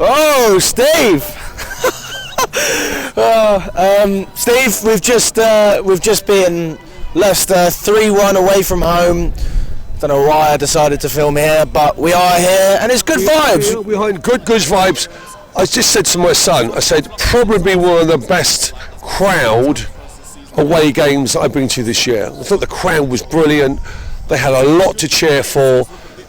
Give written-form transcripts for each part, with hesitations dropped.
Oh, Steve! Steve, we've just beaten Leicester 3-1 away from home. Don't know why I decided to film here, but we are here, and it's good vibes. We're good vibes. I just said to my son, I said, probably one of the best crowd away games that I've been to this year. I thought the crowd was brilliant. They had a lot to cheer for.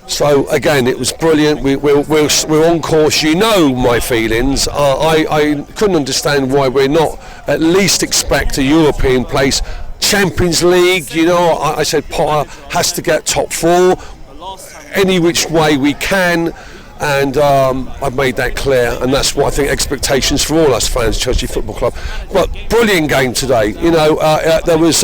So again, it was brilliant. We're on course. You know my feelings. I couldn't understand why we're not at least expect a European place. Champions League, you know, I said Potter has to get top 4 any which way we can, and I've made that clear, and that's what I think expectations for all us fans, Chelsea Football Club. But brilliant game today. You know, there was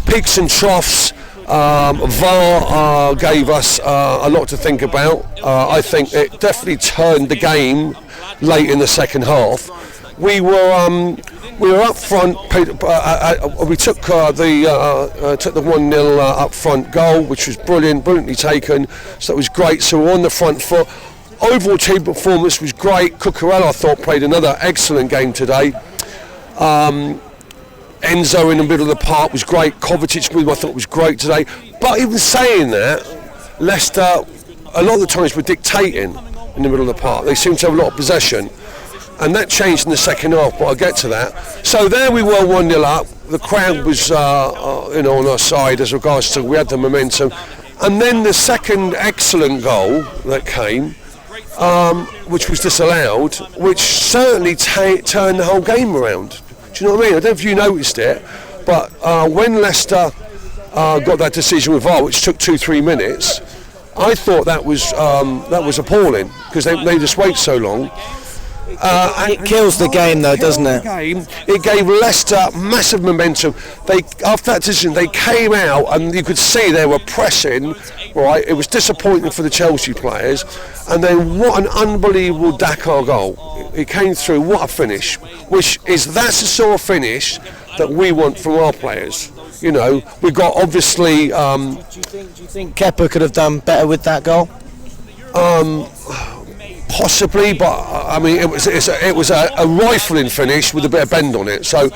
peaks and troughs. VAR gave us a lot to think about. I think it definitely turned the game late in the second half. We were up front. We took the 1-0 up front goal, which was brilliantly taken. So it was great. So we're on the front foot. Overall team performance was great. Cucurella, I thought, played another excellent game today. Enzo in the middle of the park was great. Kovacic, I thought, was great today. But even saying that, Leicester, a lot of the times, were dictating in the middle of the park. They seemed to have a lot of possession. And that changed in the second half, but I'll get to that. So there we were 1-0 up. The crowd was on our side as regards to we had the momentum. And then the second excellent goal that came, which was disallowed, which certainly turned the whole game around. Do you know what I mean? I don't know if you noticed it, but when Leicester got that decision with VAR, which took 2-3 minutes, I thought that was appalling because they just wait so long. It kills the game, though, doesn't it? It gave Leicester massive momentum. After that decision, they came out and you could see they were pressing. Right, it was disappointing for the Chelsea players, and then what an unbelievable Dakar goal! It came through. What a finish! That's the sort of finish that we want from our players. You know, we got obviously. Do you think Kepa could have done better with that goal? Possibly, but I mean, it was a rifling finish with a bit of bend on it. So,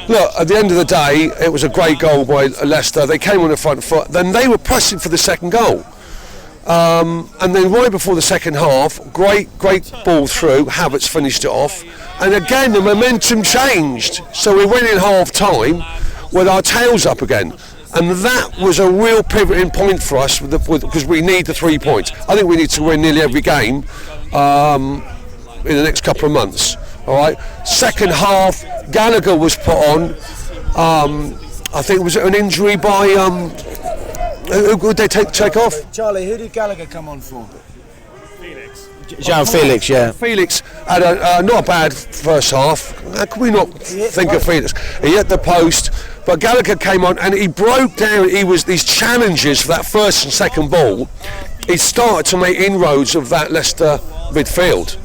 look, at the end of the day, it was a great goal by Leicester. They came on the front foot. Then they were pressing for the second goal, and then right before the second half, great ball through. Havertz finished it off, and again the momentum changed. So we went in half time with our tails up again. And that was a real pivoting point for us because we need the 3 points. I think we need to win nearly every game in the next couple of months. All right. Second half, Gallagher was put on. I think it was an injury by who did they take off? Charlie, who did Gallagher come on for? Felix, yeah. Felix had not a bad first half. How can we not think of Felix? He hit the post, but Gallagher came on and he broke down. These challenges for that first and second ball. He started to make inroads of that Leicester midfield.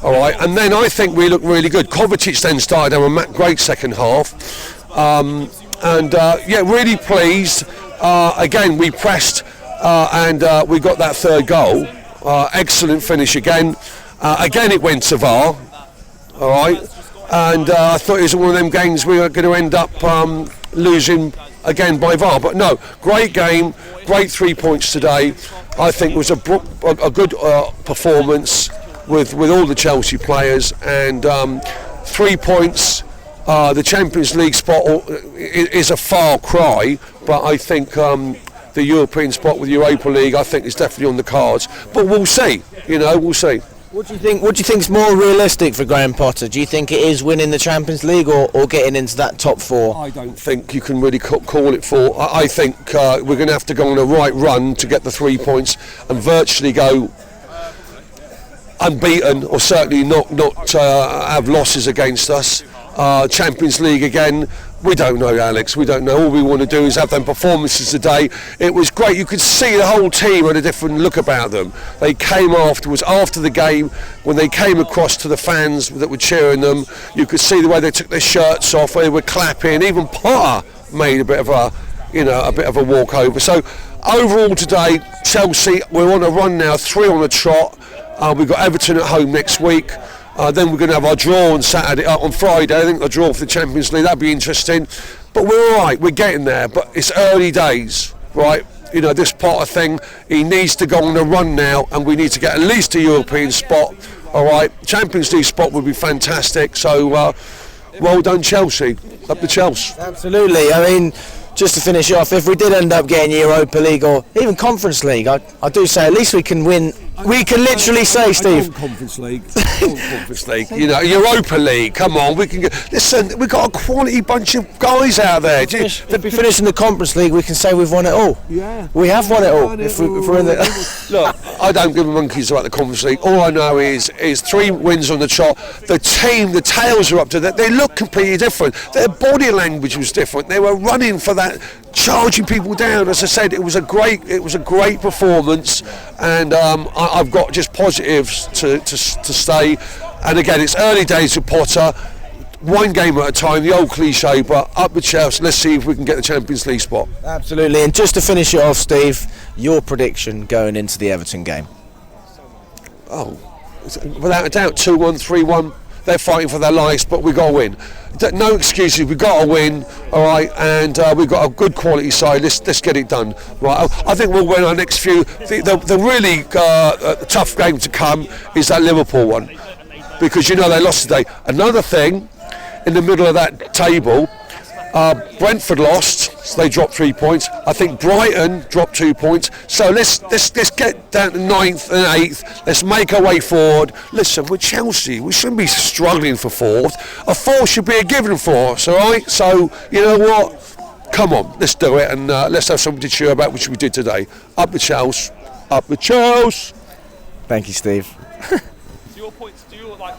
All right, and then I think we looked really good. Kovacic then started having a great second half, really pleased. Again, we pressed and we got that third goal. Excellent finish again. Again, it went to VAR. All right, and I thought it was one of them games we were going to end up losing again by VAR. But no, great game, great 3 points today. I think it was a good performance with all the Chelsea players, and 3 points. The Champions League spot is a far cry, but I think the European spot with Europa League, I think, is definitely on the cards. But we'll see. You know, we'll see. What do you think? What do you think is more realistic for Graham Potter? Do you think it is winning the Champions League or getting into that top 4? I don't think you can really call it 4. I think we're going to have to go on a right run to get the 3 points and virtually go unbeaten, or certainly not have losses against us. Champions League again, we don't know, Alex, we don't know. All we want to do is have them performances today. It was great. You could see the whole team had a different look about them. They came afterwards, after the game, when they came across to the fans that were cheering them, you could see the way they took their shirts off, they were clapping. Even Potter made a bit of a walkover. So overall today, Chelsea, we're on a run now, 3 on a trot. We've got Everton at home next week. Then we're going to have our draw on Saturday, on Friday. I think the draw for the Champions League, that'd be interesting. But we're all right, we're getting there. But it's early days, right? You know, this part of thing, he needs to go on a run now, and we need to get at least a European spot. All right, Champions League spot would be fantastic. So, well done, Chelsea. Up to Chelsea. Absolutely. I mean, just to finish off, if we did end up getting Europa League or even Conference League, I do say at least we can win. We can literally say, Steve. Conference League. Conference League. You know, Europa League. Come on, we can get. Listen, we've got a quality bunch of guys out there. If we finish in the Conference League, we can say we've won it all. Yeah. We have won it all. If we're in the. Look, I don't give a monkeys about the Conference League. All I know is 3 wins on the trot. The team, the tails are up to that. They look completely different. Their body language was different. They were running for that, charging people down. As I said, it was a great performance, and I've got just positives to stay. And again, it's early days with Potter. One game at a time, the old cliche, but up with Chelsea. Let's see if we can get the Champions League spot. Absolutely. And just to finish it off, Steve, your prediction going into the Everton game? Oh, without a doubt, 2-1, 3-1. They're fighting for their lives, but we've got to win. No excuses, we've got to win, all right, and we've got a good quality side. Let's get it done. Right, I think we'll win our next few. The really tough game to come is that Liverpool one, because you know they lost today. Another thing, in the middle of that table, Brentford lost, so they dropped 3 points. I think Brighton dropped 2 points. So let's get down to 9th and 8th. Let's make our way forward. Listen, we're Chelsea. We shouldn't be struggling for 4th. A 4th should be a given for us, all right? So, you know what? Come on, let's do it, and let's have something to cheer about, which we did today. Up the Chelsea. Up the Chelsea. Thank you, Steve. Do your points, do your, like,